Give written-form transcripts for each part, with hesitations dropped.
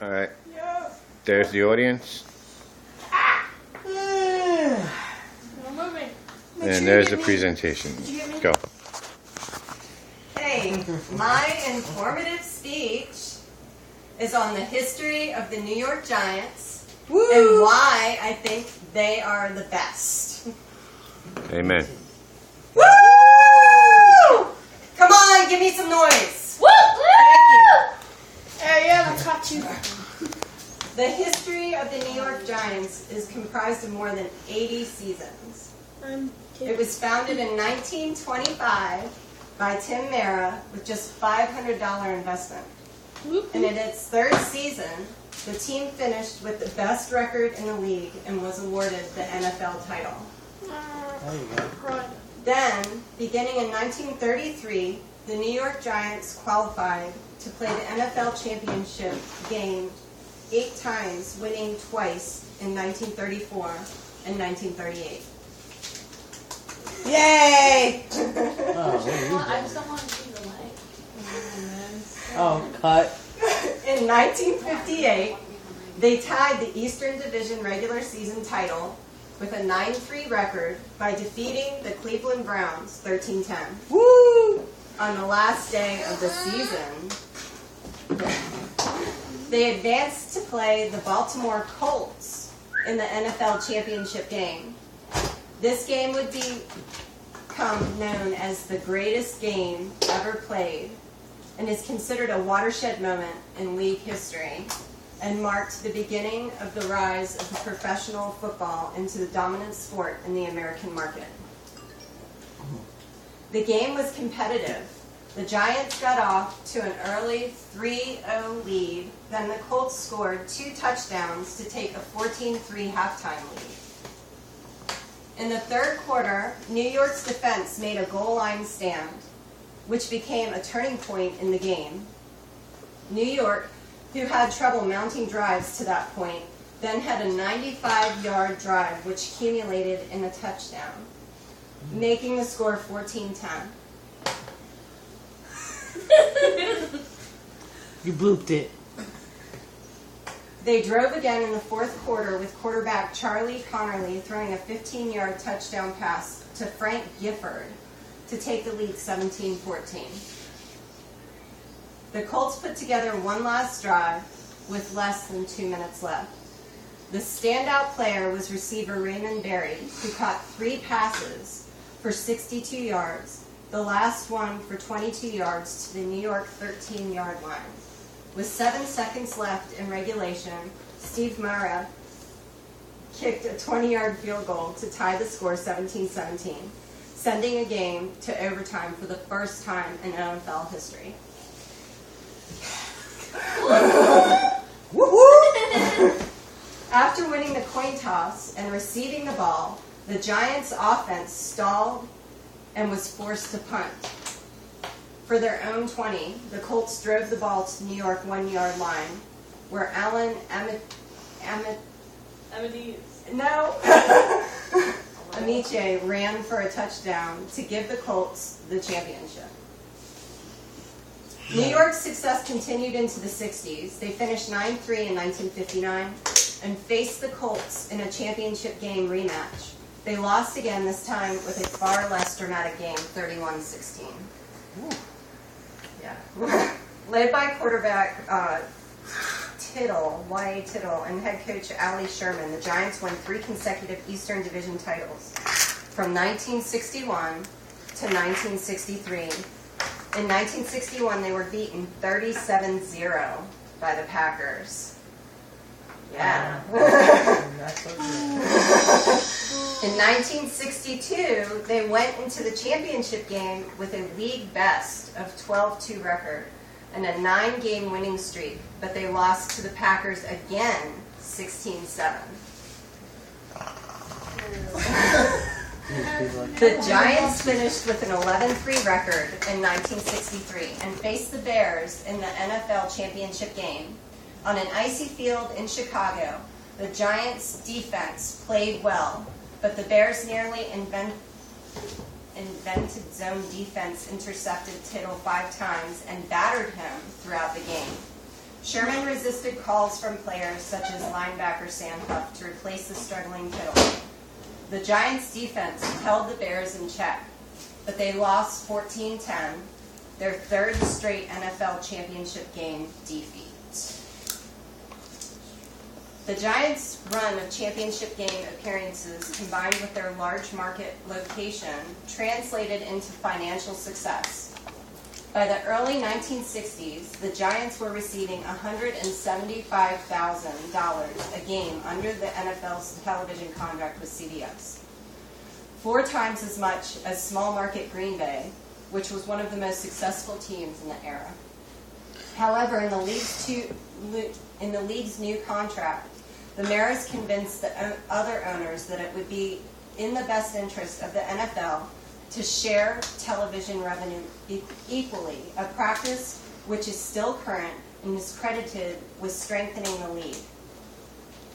All right. There's the audience. And there's the presentation. Go. Hey, my informative speech is on the history of the New York Giants and why I think they are the best. Amen. Woo! Come on, give me some noise. Woo! Thank you. Yeah, I caught you. The history of the New York Giants is comprised of more than 80 seasons. It was founded in 1925 by Tim Mara with just $500 investment. And in its third season, the team finished with the best record in the league and was awarded the NFL title. There you go. Then, beginning in 1933, the New York Giants qualified to play the NFL championship game 8 times, winning twice in 1934 and 1938. Yay! Oh, what are you I doing? just don't want to see the light. Oh, cut. In 1958, they tied the Eastern Division regular season title with a 9-3 record by defeating the Cleveland Browns 13-10. Woo! On the last day of the season, they advanced to play the Baltimore Colts in the NFL championship game. This game would become known as the greatest game ever played and is considered a watershed moment in league history and marked the beginning of the rise of professional football into the dominant sport in the American market. The game was competitive. The Giants got off to an early 3-0 lead, then the Colts scored 2 touchdowns to take a 14-3 halftime lead. In the third quarter, New York's defense made a goal line stand, which became a turning point in the game. New York, who had trouble mounting drives to that point, then had a 95-yard drive which accumulated in a touchdown, making the score 14-10. You blooped it. They drove again in the fourth quarter with quarterback Charlie Connerly throwing a 15-yard touchdown pass to Frank Gifford to take the lead 17-14. The Colts put together one last drive with less than 2 minutes left. The standout player was receiver Raymond Berry, who caught 3 passes for 62 yards, the last one for 22 yards to the New York 13-yard line. With 7 seconds left in regulation, Steve Mara kicked a 20-yard field goal to tie the score 17-17, sending a game to overtime for the first time in NFL history. After winning the coin toss and receiving the ball, the Giants' offense stalled and was forced to punt. For their own 20, the Colts drove the ball to the New York 1-yard line, where Alan Amiche ran for a touchdown to give the Colts the championship. New York's success continued into the 60s. They finished 9-3 in 1959 and faced the Colts in a championship game rematch. They lost again, this time with a far less dramatic game, 31-16. Yeah. Led by quarterback Y.A. Tittle, and head coach Allie Sherman, the Giants won 3 consecutive Eastern Division titles from 1961 to 1963. In 1961, they were beaten 37-0 by the Packers. Yeah. In 1962, they went into the championship game with a league best of 12-2 record and a 9-game winning streak, but they lost to the Packers again, 16-7. The Giants finished with an 11-3 record in 1963 and faced the Bears in the NFL championship game. On an icy field in Chicago, the Giants' defense played well, but the Bears' nearly invented zone defense intercepted Tittle 5 times and battered him throughout the game. Sherman resisted calls from players such as linebacker Sam Huff to replace the struggling Kittle. The Giants' defense held the Bears in check, but they lost 14-10, their third straight NFL championship game defeat. The Giants' run of championship game appearances, combined with their large market location, translated into financial success. By the early 1960s, the Giants were receiving $175,000 a game under the NFL's television contract with CBS. 4 times as much as small market Green Bay, which was one of the most successful teams in the era. However, in the league's new contract, the Maras convinced the other owners that it would be in the best interest of the NFL to share television revenue equally, a practice which is still current and is credited with strengthening the league.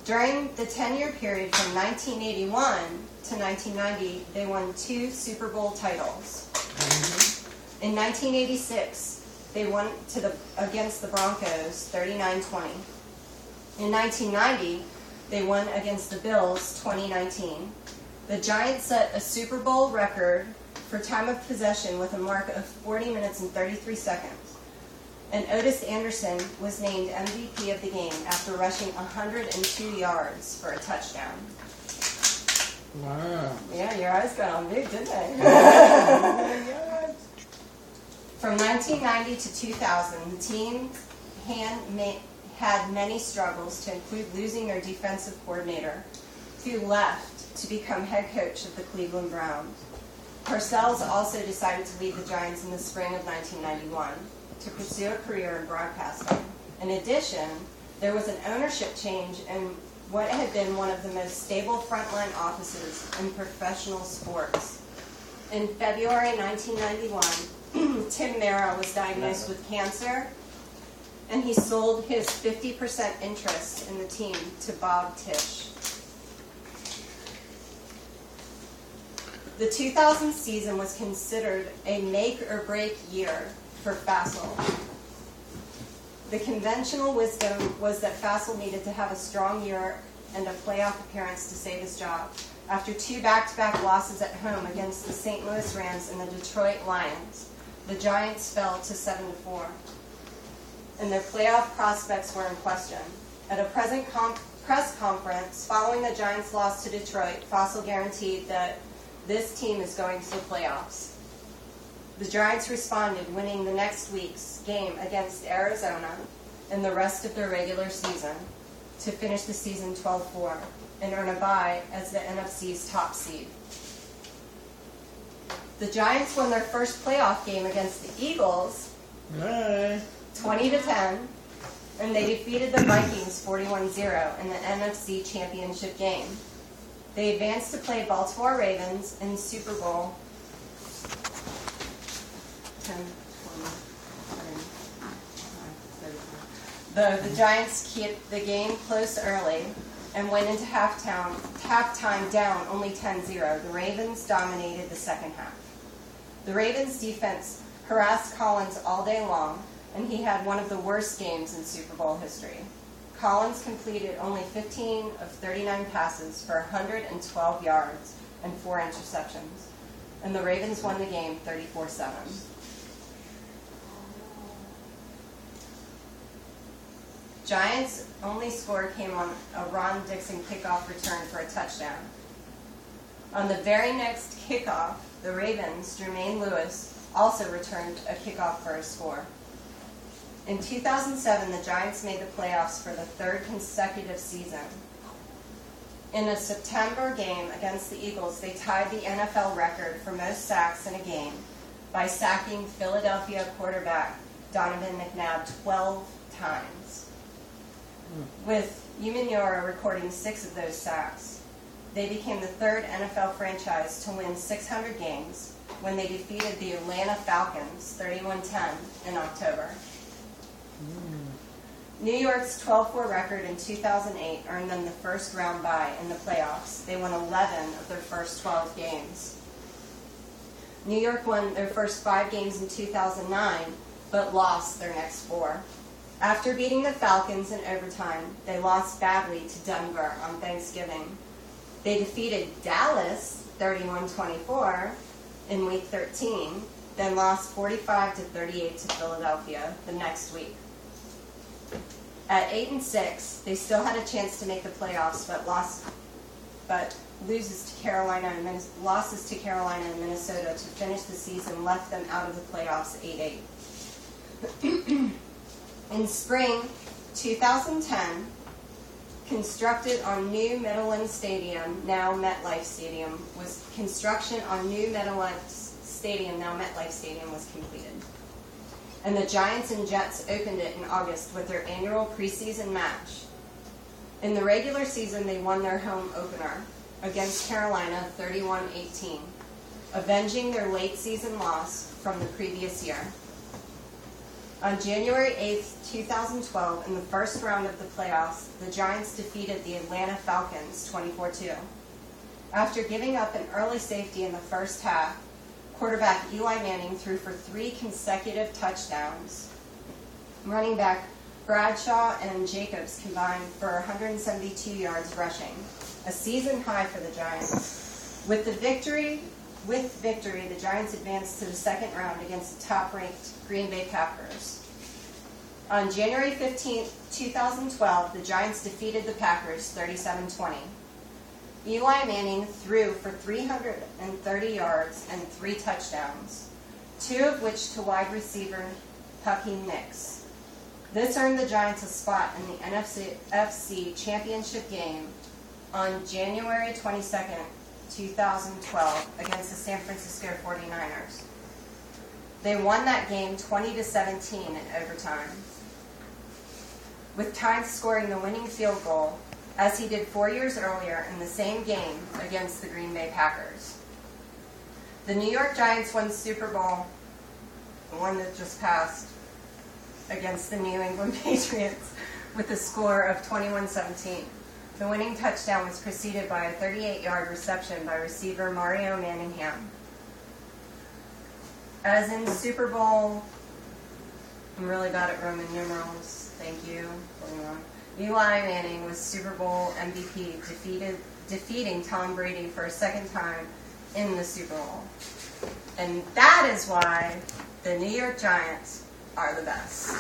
During the 10-year period from 1981 to 1990, they won 2 Super Bowl titles. In 1986, they won against the Broncos 39-20. In 1990, they won against the Bills 20-19. The Giants set a Super Bowl record for time of possession with a mark of 40 minutes and 33 seconds. And Otis Anderson was named MVP of the game after rushing 102 yards for a touchdown. Wow. Yeah, your eyes got on big, didn't they? From 1990 to 2000, the team had many struggles, to include losing their defensive coordinator, who left to become head coach of the Cleveland Browns. Parcells also decided to leave the Giants in the spring of 1991 to pursue a career in broadcasting. In addition, there was an ownership change in what had been one of the most stable frontline offices in professional sports. In February 1991, Tim Mara was diagnosed with cancer, and he sold his 50% interest in the team to Bob Tisch. The 2000 season was considered a make-or-break year for Fassel. The conventional wisdom was that Fassel needed to have a strong year and a playoff appearance to save his job. After 2 back-to-back losses at home against the St. Louis Rams and the Detroit Lions, the Giants fell to 7-4, and their playoff prospects were in question. At a press conference following the Giants' loss to Detroit, Fassel guaranteed that this team is going to the playoffs. The Giants responded, winning the next week's game against Arizona and the rest of their regular season to finish the season 12-4 and earn a bye as the NFC's top seed. The Giants won their first playoff game against the Eagles 20-10, and they defeated the Vikings 41-0 in the NFC Championship game. They advanced to play Baltimore Ravens in Super Bowl 10, 20, 30. The Giants kept the game close early and went into halftime down only 10-0. The Ravens dominated the second half. The Ravens defense harassed Collins all day long, and he had one of the worst games in Super Bowl history. Collins completed only 15 of 39 passes for 112 yards and 4 interceptions, and the Ravens won the game 34-7. Giants' only score came on a Ron Dixon kickoff return for a touchdown. On the very next kickoff, the Ravens' Jermaine Lewis also returned a kickoff for a score. In 2007, the Giants made the playoffs for the 3rd consecutive season. In a September game against the Eagles, they tied the NFL record for most sacks in a game by sacking Philadelphia quarterback Donovan McNabb 12 times, with Umenyiora recording 6 of those sacks. They became the 3rd NFL franchise to win 600 games when they defeated the Atlanta Falcons 31-10 in October. New York's 12-4 record in 2008 earned them the first round bye in the playoffs. They won 11 of their first 12 games. New York won their first 5 games in 2009, but lost their next 4. After beating the Falcons in overtime, they lost badly to Denver on Thanksgiving. They defeated Dallas 31-24 in Week 13, then lost 45-38 to Philadelphia the next week. At 8-6, they still had a chance to make the playoffs, but losses to Carolina and Minnesota to finish the season left them out of the playoffs 8-8. In spring 2010, construction on new MetLife Stadium, now MetLife Stadium, was completed. And the Giants and Jets opened it in August with their annual preseason match. In the regular season, they won their home opener against Carolina 31-18, avenging their late season loss from the previous year. On January 8, 2012, in the first round of the playoffs, the Giants defeated the Atlanta Falcons 24-2. After giving up an early safety in the first half, quarterback Eli Manning threw for 3 consecutive touchdowns. Running back Bradshaw and Jacobs combined for 172 yards rushing, a season high for the Giants. With victory, the Giants advanced to the second round against the top-ranked Green Bay Packers. On January 15, 2012, the Giants defeated the Packers 37-20. Eli Manning threw for 330 yards and 3 touchdowns, 2 of which to wide receiver Hakeem Nicks. This earned the Giants a spot in the NFC Championship game on January 22, 2012 against the San Francisco 49ers. They won that game 20-17 in overtime, with Tynes scoring the winning field goal, as he did 4 years earlier in the same game against the Green Bay Packers. The New York Giants won Super Bowl, the one that just passed, against the New England Patriots with a score of 21-17. The winning touchdown was preceded by a 38-yard reception by receiver Mario Manningham. As in Super Bowl, I'm really bad at Roman numerals, thank you. Eli Manning was Super Bowl MVP, defeating Tom Brady for a second time in the Super Bowl. And that is why the New York Giants are the best.